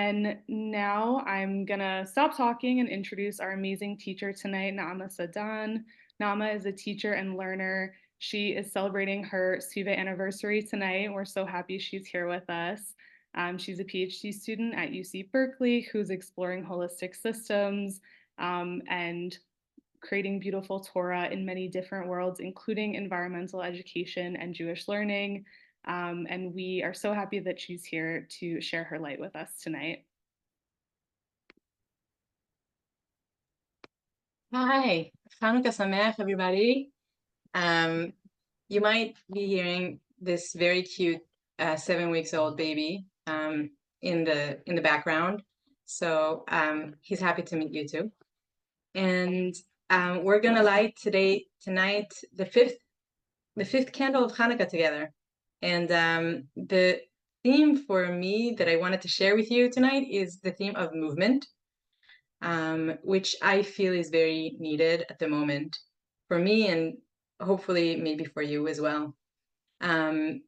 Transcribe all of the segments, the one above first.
And now I'm gonna stop talking and introduce our amazing teacher tonight, Naama Sadan. Naama is a teacher and learner. She is celebrating her SVIVAH anniversary tonight. We're so happy she's here with us. She's a PhD student at UC Berkeley who's exploring holistic systems and creating beautiful Torah in many different worlds, including environmental education and Jewish learning. And we are so happy that she's here to share her light with us tonight. Hi, Chanukah Sameach, everybody. You might be hearing this very cute 7 weeks old baby in the background. So he's happy to meet you too. And we're gonna light tonight the fifth candle of Hanukkah together. And the theme for me that I wanted to share with you tonight is the theme of movement. Which I feel is very needed at the moment for me and hopefully maybe for you as well. And,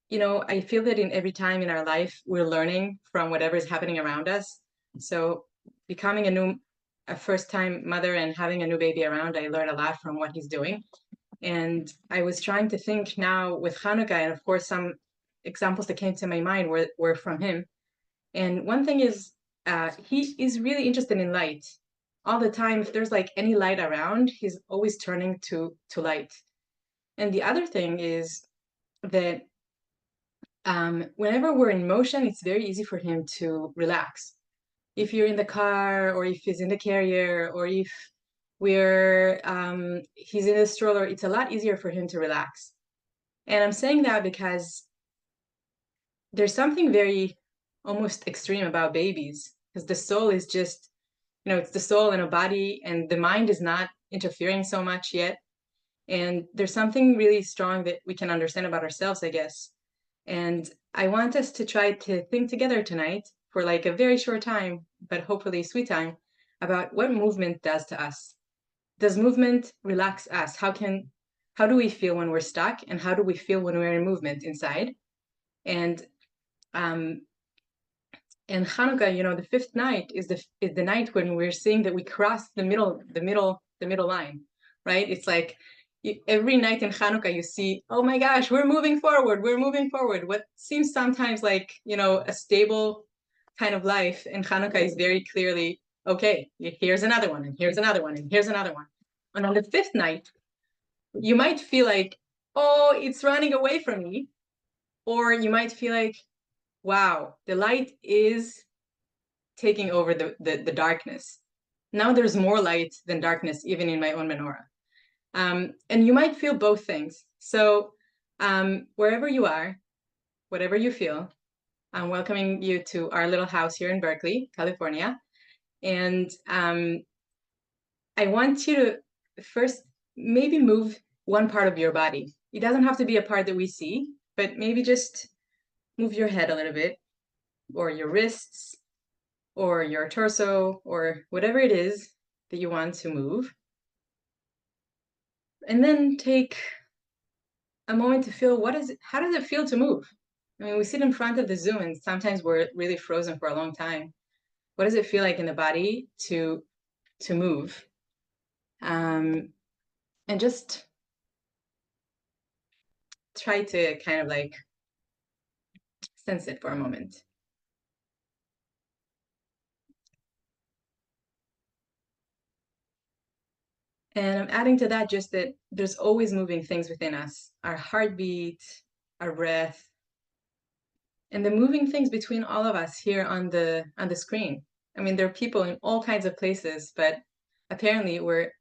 you know, I feel that in every time in our life, we're learning from whatever is happening around us. So becoming a first-time mother and having a new baby around, I learn a lot from what he's doing. And I was trying to think now with Hanukkah, and of course, some examples that came to my mind were from him. And one thing is, he is really interested in light all the time. If there's like any light around, he's always turning to light. And the other thing is that whenever we're in motion, it's very easy for him to relax. If you're in the car, or if he's in the carrier, or if he's in a stroller, it's a lot easier for him to relax. And I'm saying that because there's something very almost extreme about babies, because the soul is just, you know, it's the soul and a body, and the mind is not interfering so much yet. And there's something really strong that we can understand about ourselves, I guess. And I want us to try to think together tonight for like a very short time, but hopefully sweet time, about what movement does to us. Does movement relax us? How do we feel when we're stuck, and how do we feel when we're in movement inside? And Chanukah, you know, the fifth night is the night when we're seeing that we cross the middle line, right? It's like every night in Chanukah you see, oh my gosh, we're moving forward. What seems sometimes like, you know, a stable kind of life in Chanukah is very clearly, okay, here's another one, and here's another one, and here's another one. And on the fifth night, you might feel like, oh, it's running away from me. Or you might feel like, wow, the light is taking over the darkness. Now there's more light than darkness, even in my own menorah. And you might feel both things. So wherever you are, whatever you feel, I'm welcoming you to our little house here in Berkeley, California. And I want you to first maybe move one part of your body. It doesn't have to be a part that we see, but maybe just move your head a little bit, or your wrists, or your torso, or whatever it is that you want to move. And then take a moment to feel how does it feel to move? I mean, we sit in front of the Zoom and sometimes we're really frozen for a long time. What does it feel like in the body to move? And just try to kind of like sense it for a moment. And I'm adding to that just that there's always moving things within us, our heartbeat, our breath, and the moving things between all of us here on the screen. I mean, there are people in all kinds of places, but apparently we're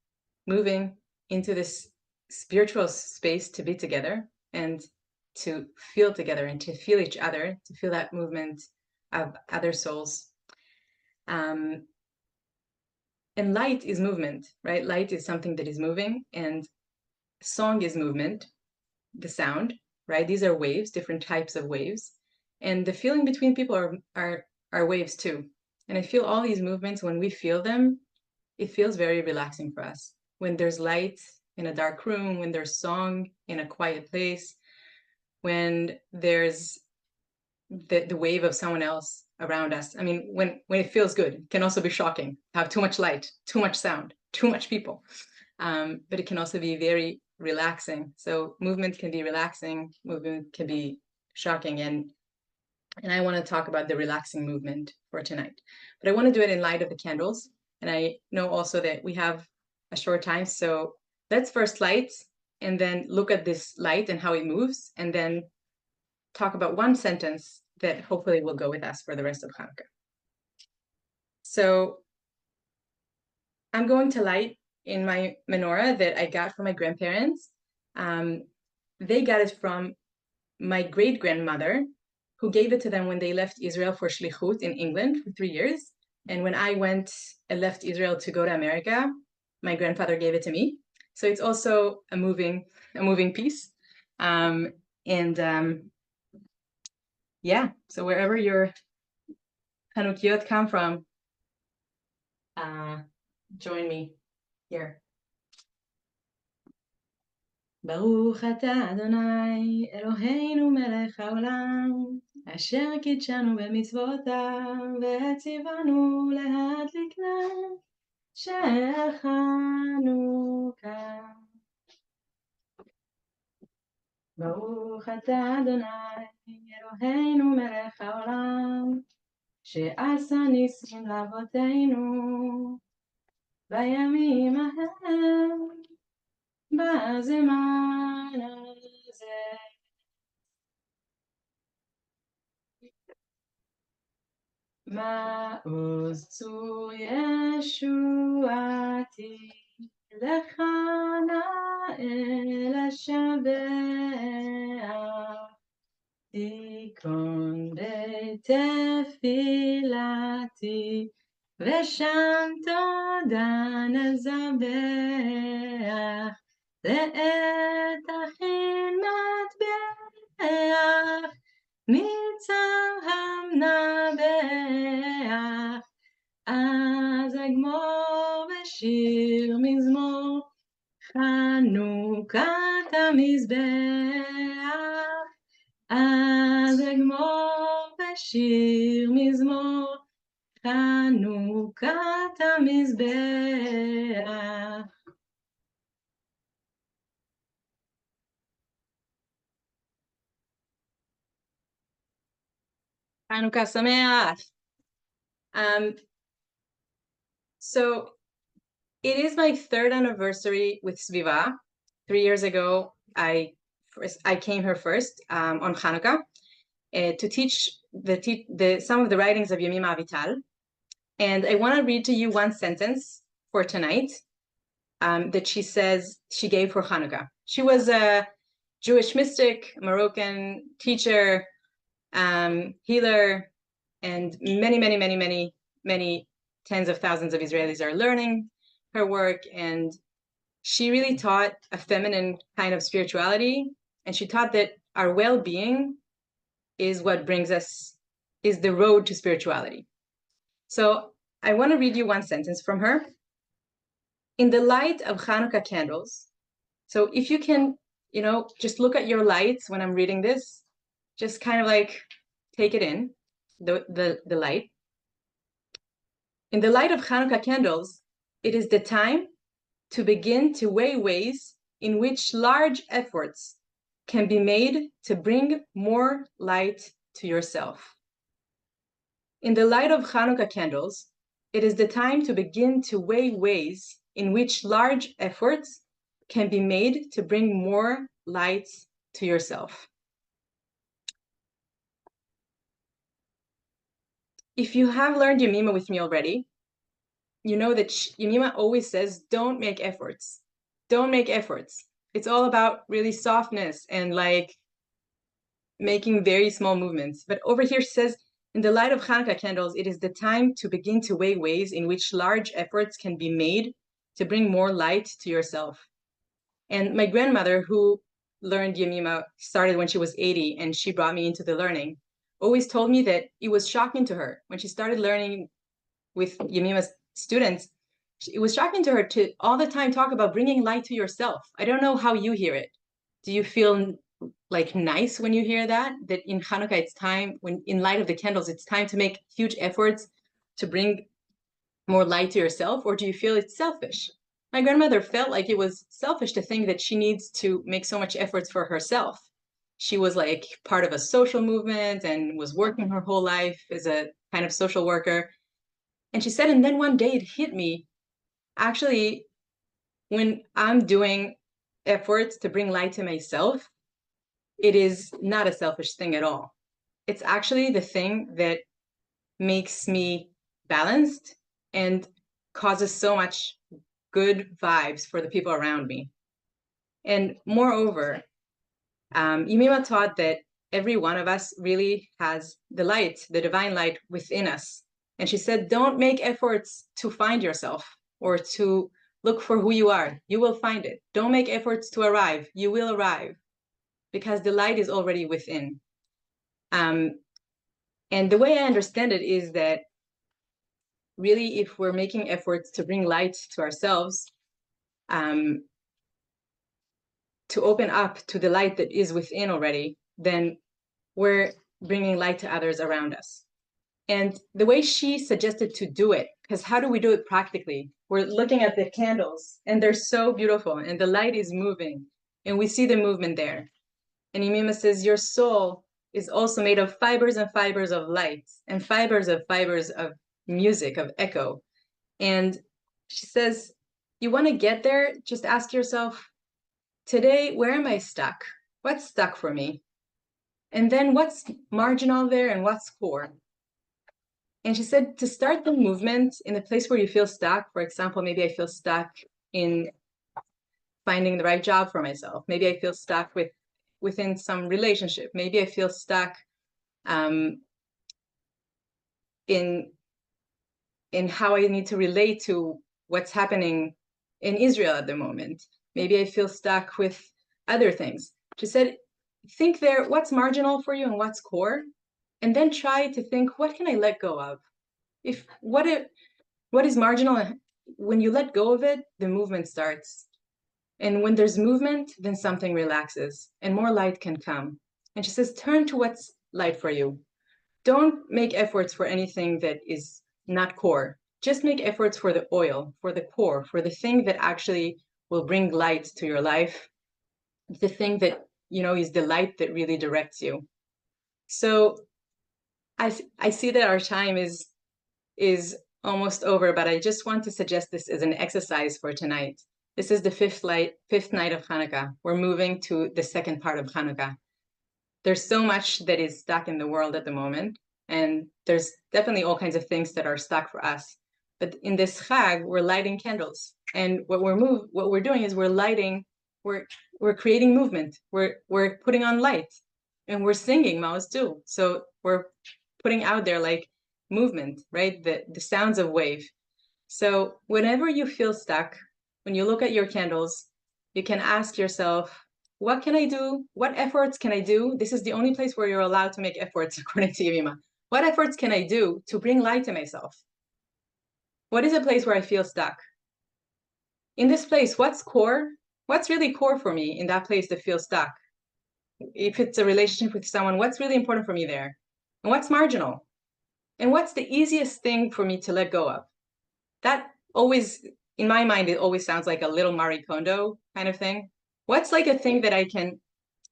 moving into this spiritual space to be together and to feel together and to feel each other, to feel that movement of other souls. And light is movement, right? Light is something that is moving, and song is movement, the sound, right? These are waves, different types of waves. And the feeling between people are waves too. And I feel all these movements, when we feel them, it feels very relaxing for us. When there's light in a dark room, when there's song in a quiet place, when there's the wave of someone else around us. I mean, when it feels good, it can also be shocking. Have too much light, too much sound, too much people. But it can also be very relaxing. So movement can be relaxing, movement can be shocking, and I want to talk about the relaxing movement for tonight. But I want to do it in light of the candles. And I know also that we have a short time, so let's first light and then look at this light and how it moves, and then talk about one sentence that hopefully will go with us for the rest of Hanukkah. So I'm going to light in my menorah that I got from my grandparents. They got it from my great-grandmother, who gave it to them when they left Israel for shlichut in England for 3 years. And when I went and left Israel to go to America, my grandfather gave it to me. So it's also a moving piece. Yeah, so wherever your Chanukiot come from, join me here. ברוך אתה אדוני אלוהינו מלך העולם אשר קידשנו במצוותיו והציוונו להדליק נר של חנוכה. ברוך אתה אדוני אלוהינו מלך העולם שעשה ניסים לאבותינו בימים ההם בזמן הזה. מעוז צור ישועתי לך נאה לשבח תיכון בתפילתי ושם תודה נזבח לעת הכין מטבח ניצר המנבח אז אגמור בשיר מזמור חנוכת המזבח אז אגמור בשיר מזמור חנוכת המזבח. Chanukah Sameach. So it is my 3rd anniversary with SVIVAH. 3 years ago, I came here first on Chanukah to teach some of the writings of Yemima Avital. And I want to read to you one sentence for tonight that she says she gave for Chanukah. She was a Jewish mystic, Moroccan teacher, healer, and many tens of thousands of Israelis are learning her work. And she really taught a feminine kind of spirituality, and she taught that our well-being is what brings us, is the road to spirituality. So I want to read you one sentence from her. In the light of Chanukah candles, so if you can, just look at your lights when I'm reading this, just kind of like take it in, the light. In the light of Chanukah candles, it is the time to begin to weigh ways in which large efforts can be made to bring more light to yourself. In the light of Chanukah candles, it is the time to begin to weigh ways in which large efforts can be made to bring more light to yourself. If you have learned Yemima with me already, you know that Yemima always says, don't make efforts. Don't make efforts. It's all about really softness and like making very small movements. But over here she says, in the light of Chanukah candles, it is the time to begin to weigh ways in which large efforts can be made to bring more light to yourself. And my grandmother, who learned Yemima, started when she was 80, and she brought me into the learning, always told me that it was shocking to her when she started learning with Yemima's students. It was shocking to her to all the time talk about bringing light to yourself. I don't know how you hear it. Do you feel like nice when you hear that in Chanukah it's time, when in light of the candles, it's time to make huge efforts to bring more light to yourself? Or do you feel it's selfish? My grandmother felt like it was selfish to think that she needs to make so much efforts for herself. She was like part of a social movement and was working her whole life as a kind of social worker. And she said, and then one day it hit me, actually, when I'm doing efforts to bring light to myself, it is not a selfish thing at all. It's actually the thing that makes me balanced and causes so much good vibes for the people around me. And moreover, Yemima taught that every one of us really has the light, the divine light within us. And she said, don't make efforts to find yourself or to look for who you are. You will find it. Don't make efforts to arrive. You will arrive because the light is already within. And the way I understand it is that really, if we're making efforts to bring light to ourselves, to open up to the light that is within already, then we're bringing light to others around us. And the way she suggested to do it, because how do we do it practically? We're looking at the candles and they're so beautiful and the light is moving and we see the movement there. And Yemima says, your soul is also made of fibers and fibers of light and fibers of music, of echo. And she says, you want to get there, just ask yourself, today, where am I stuck? What's stuck for me? And then what's marginal there and what's core? And she said to start the movement in the place where you feel stuck. For example, maybe I feel stuck in finding the right job for myself. Maybe I feel stuck within some relationship. Maybe I feel stuck in how I need to relate to what's happening in Israel at the moment. Maybe I feel stuck with other things. She said, think there, what's marginal for you and what's core? And then try to think, what can I let go of? What is marginal? When you let go of it, the movement starts. And when there's movement, then something relaxes and more light can come. And she says, turn to what's light for you. Don't make efforts for anything that is not core. Just make efforts for the oil, for the core, for the thing that actually will bring light to your life, the thing that, is the light that really directs you. So I see that our time is almost over, but I just want to suggest this as an exercise for tonight. This is the fifth night of Chanukah. We're moving to the second part of Chanukah. There's so much that is stuck in the world at the moment, and there's definitely all kinds of things that are stuck for us. But in this Chag, we're lighting candles, and what we're doing is we're creating movement. We're putting on light, and we're singing Maoz too. So we're putting out there like movement, right? The sounds of wave. So whenever you feel stuck, when you look at your candles, you can ask yourself, what can I do? What efforts can I do? This is the only place where you're allowed to make efforts, according to Yemima. What efforts can I do to bring light to myself? What is a place where I feel stuck? In this place, what's core? What's really core for me in that place to feel stuck? If it's a relationship with someone, what's really important for me there? And what's marginal? And what's the easiest thing for me to let go of? That always, in my mind, it always sounds like a little Marie Kondo kind of thing. What's like a thing that I can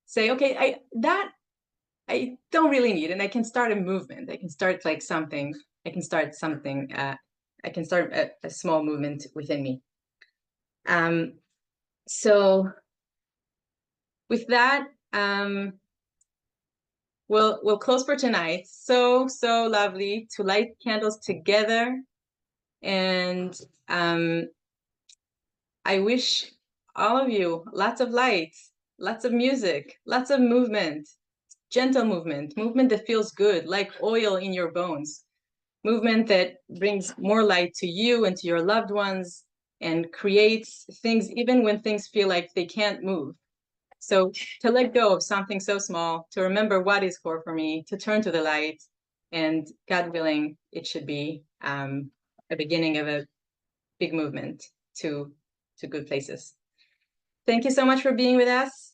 say, okay, I don't really need, and I can start a movement. I can start like something. I can start something. I can start a small movement within me. So with that, we'll close for tonight. So lovely to light candles together, and I wish all of you lots of light, lots of music, lots of movement, gentle movement that feels good, like oil in your bones, movement that brings more light to you and to your loved ones and creates things even when things feel like they can't move. So to let go of something so small, to remember what is core for me, to turn to the light, and God willing, it should be a beginning of a big movement to good places. Thank you so much for being with us.